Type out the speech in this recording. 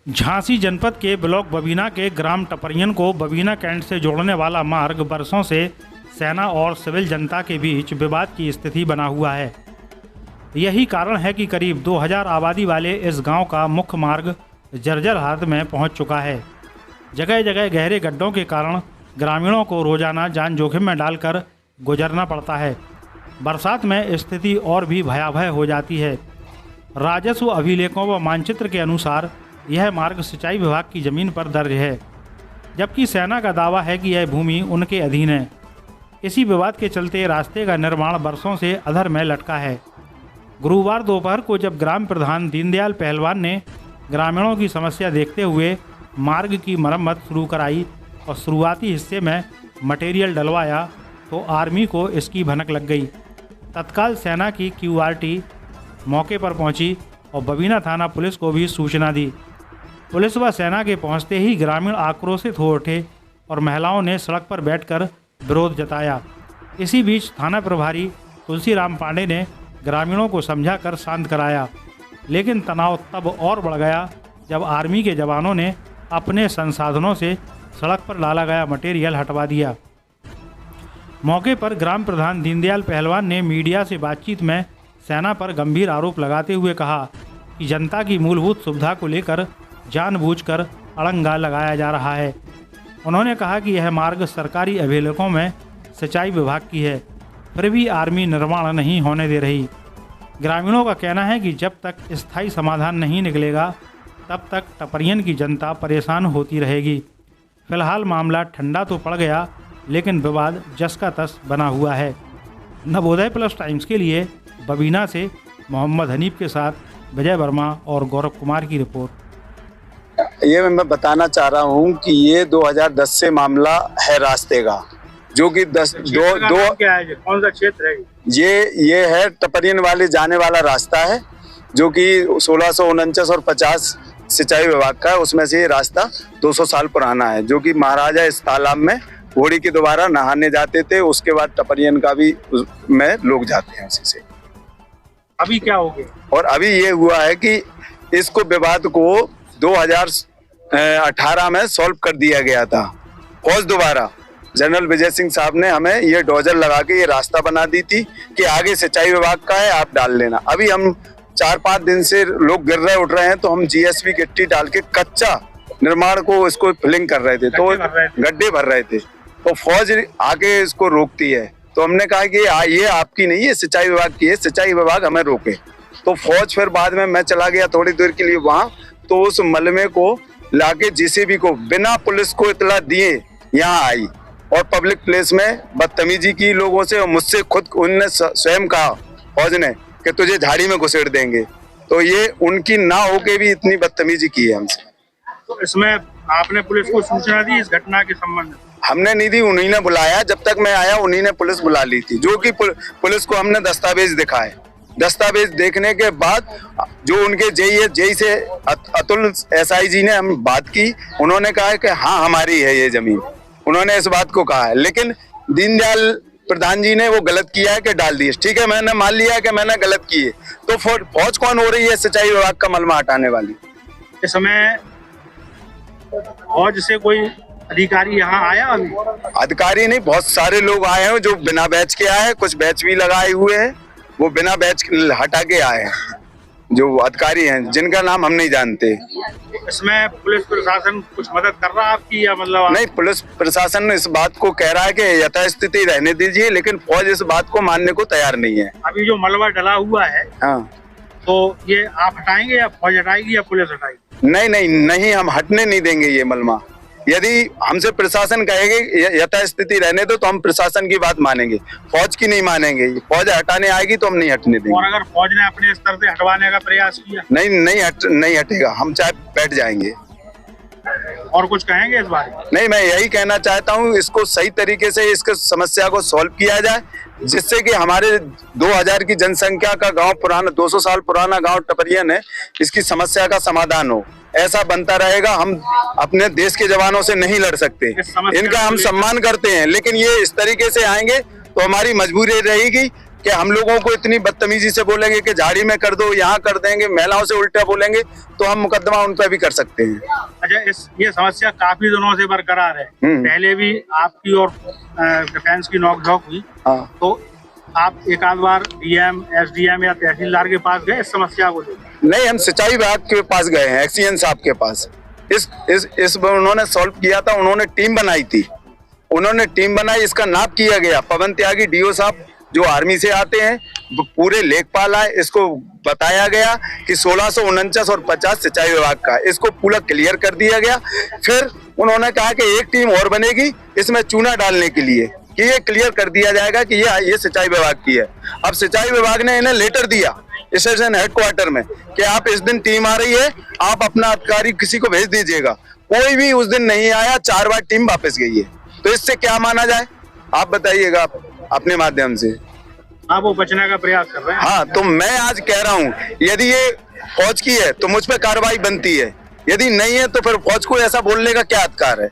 झांसी जनपद के ब्लॉक बबीना के ग्राम टपरियन को बबीना कैंट से जोड़ने वाला मार्ग बरसों से सेना और सिविल जनता के बीच विवाद की स्थिति बना हुआ है। यही कारण है कि करीब 2000 आबादी वाले इस गांव का मुख्य मार्ग जर्जर हालत में पहुंच चुका है। जगह जगह गहरे गड्ढों के कारण ग्रामीणों को रोजाना जान जोखिम में डालकर गुजरना पड़ता है। बरसात में स्थिति और भी भयावह हो जाती है। राजस्व अभिलेखों व मानचित्र के अनुसार यह मार्ग सिंचाई विभाग की ज़मीन पर दर्ज है, जबकि सेना का दावा है कि यह भूमि उनके अधीन है। इसी विवाद के चलते रास्ते का निर्माण वर्षों से अधर में लटका है। गुरुवार दोपहर को जब ग्राम प्रधान दीनदयाल पहलवान ने ग्रामीणों की समस्या देखते हुए मार्ग की मरम्मत शुरू कराई और शुरुआती हिस्से में मटेरियल डलवाया तो आर्मी को इसकी भनक लग गई। तत्काल सेना की QRT मौके पर पहुंची और बबीना थाना पुलिस को भी सूचना दी। पुलिस व सेना के पहुंचते ही ग्रामीण आक्रोशित हो उठे और महिलाओं ने सड़क पर बैठकर विरोध जताया। इसी बीच थाना प्रभारी तुलसीराम पांडे ने ग्रामीणों को समझाकर शांत कराया, लेकिन तनाव तब और बढ़ गया जब आर्मी के जवानों ने अपने संसाधनों से सड़क पर डाला गया मटेरियल हटवा दिया। मौके पर ग्राम प्रधान दीनदयाल पहलवान ने मीडिया से बातचीत में सेना पर गंभीर आरोप लगाते हुए कहा कि जनता की मूलभूत सुविधा को लेकर जानबूझकर अड़ंगा लगाया जा रहा है। उन्होंने कहा कि यह मार्ग सरकारी अभिलेखों में सिंचाई विभाग की है, फिर भी आर्मी निर्माण नहीं होने दे रही। ग्रामीणों का कहना है कि जब तक स्थायी समाधान नहीं निकलेगा तब तक टपरियन की जनता परेशान होती रहेगी। फिलहाल मामला ठंडा तो पड़ गया, लेकिन विवाद जस का तस बना हुआ है। नवोदय प्लस टाइम्स के लिए बबीना से मोहम्मद हनीफ के साथ विजय वर्मा और गौरव कुमार की रिपोर्ट। ये मैं बताना चाह रहा हूँ कि ये 2010 से मामला है रास्ते का, जो कि क्या है, कौन सा क्षेत्र है? ये है टपरियन वाले जाने वाला रास्ता है, जो कि 1649 और 50 सिंचाई विभाग का है। उसमें से ये रास्ता 200 साल पुराना है, जो कि महाराजा इस तालाब में घोड़ी के द्वारा नहाने जाते थे। उसके बाद टपरियन का भी में लोग जाते हैं उसी से। अभी क्या हो गया? और अभी ये हुआ है कि इसको विवाद को 2018 में सॉल्व कर दिया गया था। फौज दोबारा जनरल विजय सिंह साहब ने हमें ये डोजर लगा के ये रास्ता बना दी थी कि आगे सिंचाई विभाग का है, आप डाल लेना। अभी हम 4-5 दिन से लोग गिर रहे उठ रहे हैं, तो हम GSP गिट्टी डाल के कच्चा निर्माण को इसको फिलिंग कर रहे थे, तो गड्ढे भर रहे थे, तो फौज आके इसको रोकती है। तो हमने कहा कि ये आपकी नहीं है, सिंचाई विभाग की है, सिंचाई विभाग हमें रोके। तो फौज फिर बाद में मैं चला गया थोड़ी देर के लिए वहाँ, तो उस मलबे को लाके JCB को बिना पुलिस को इतला दिए यहाँ आई और पब्लिक प्लेस में बदतमीजी की लोगों से, और मुझसे खुद उनने स्वयं कहा फौज ने कि तुझे झाड़ी में घुसेड़ देंगे। तो ये उनकी ना होके भी इतनी बदतमीजी की है हमसे। तो इसमें आपने पुलिस को सूचना दी इस घटना के संबंध में? हमने नहीं दी, उन्हीं ने बुलाया। जब तक मैं आया उन्हीं ने पुलिस बुला ली थी, जो कि पुलिस को हमने दस्तावेज दिखाए। दस्तावेज देखने के बाद जो उनके जेई से अतुल SI जी ने हम बात की, उन्होंने कहा कि हाँ हमारी है ये जमीन, उन्होंने इस बात को कहा है। लेकिन दीनदयाल प्रधान जी ने वो गलत किया है कि डाल दिए। ठीक है, मैंने मान लिया कि मैंने गलत की है, तो फौज कौन हो रही है सिंचाई विभाग का मलबा हटाने वाली? इस समय फौज से कोई अधिकारी यहाँ आया? अभी अधिकारी नहीं, बहुत सारे लोग आए हैं जो बिना बैच के आए हैं, कुछ बैच भी लगाए हुए हैं, वो बिना बैच हटा के आए हैं, जो अधिकारी हैं जिनका नाम हम नहीं जानते। इसमें पुलिस प्रशासन कुछ मदद कर रहा है आपकी, या मतलब? नहीं, पुलिस प्रशासन इस बात को कह रहा है कि यथास्थिति रहने दीजिए, लेकिन फौज इस बात को मानने को तैयार नहीं है। अभी जो मलबा डला हुआ है, हाँ, तो ये आप हटाएंगे या फौज हटाएगी या पुलिस हटाएगी? नहीं, हम हटने नहीं देंगे ये मलबा। यदि हमसे प्रशासन कहेगी यथास्थिति रहने दो, तो हम प्रशासन की बात मानेंगे, फौज की नहीं मानेंगे। फौज हटाने आएगी तो हम नहीं हटने देंगे। और अगर फौज ने अपने स्तर से हटवाने का प्रयास किया? नहीं हटेगा, हम चाहे बैठ जाएंगे। और कुछ कहेंगे इस बारे में? नहीं, मैं यही कहना चाहता हूँ, इसको सही तरीके से इसके समस्या को सॉल्व किया जाए, जिससे कि हमारे 2000 की जनसंख्या का गांव, पुराना 200 साल पुराना गांव टपरियन है, इसकी समस्या का समाधान हो। ऐसा बनता रहेगा, हम अपने देश के जवानों से नहीं लड़ सकते। इनका हम सम्मान करते हैं, लेकिन ये इस तरीके से आएंगे तो हमारी मजबूरी रहेगी कि हम लोगों को इतनी बदतमीजी से बोलेंगे कि झाड़ी में कर दो, यहाँ कर देंगे, महिलाओं से उल्टा बोलेंगे, तो हम मुकदमा उन पर भी कर सकते हैं। अच्छा, ये समस्या काफी दिनों से बरकरार है। पहले भी आपकी और डिफेंस की नोकझोंक हुई, हाँ। तो आप एक आध बार डीएम, एसडीएम या तहसीलदार के पास गए इस समस्या को लेकर? नहीं, हम सिंचाई विभाग के पास गए हैं, एक्सीएन साहब के पास। इस उन्होंने सॉल्व किया था, उन्होंने टीम बनाई थी, इसका नाप किया गया। पवन त्यागी डीओ साहब जो आर्मी से आते हैं, पूरे लेखपाल आए, इसको बताया गया कि 1649 और 50 सिंचाई विभाग का, इसको पूरा क्लियर कर दिया गया। फिर उन्होंने कहा कि एक टीम और बनेगी इसमें चूना डालने के लिए, कि ये क्लियर कर दिया जाएगा कि ये सिंचाई विभाग की है। अब सिंचाई विभाग ने इन्हें लेटर दिया स्टेशन हेडक्वार्टर में कि आप इस दिन टीम आ रही है, आप अपना अधिकारी किसी को भेज दीजिएगा। कोई भी उस दिन नहीं आया, 4 बार टीम वापस गई है। तो इससे क्या माना जाए, आप बताइएगा अपने माध्यम से। आप वो बचने का प्रयास कर रहे हैं? हाँ, तो मैं आज कह रहा हूँ, यदि ये फौज की है तो मुझ पर कार्रवाई बनती है, यदि नहीं है तो फिर फौज को ऐसा बोलने का क्या अधिकार है?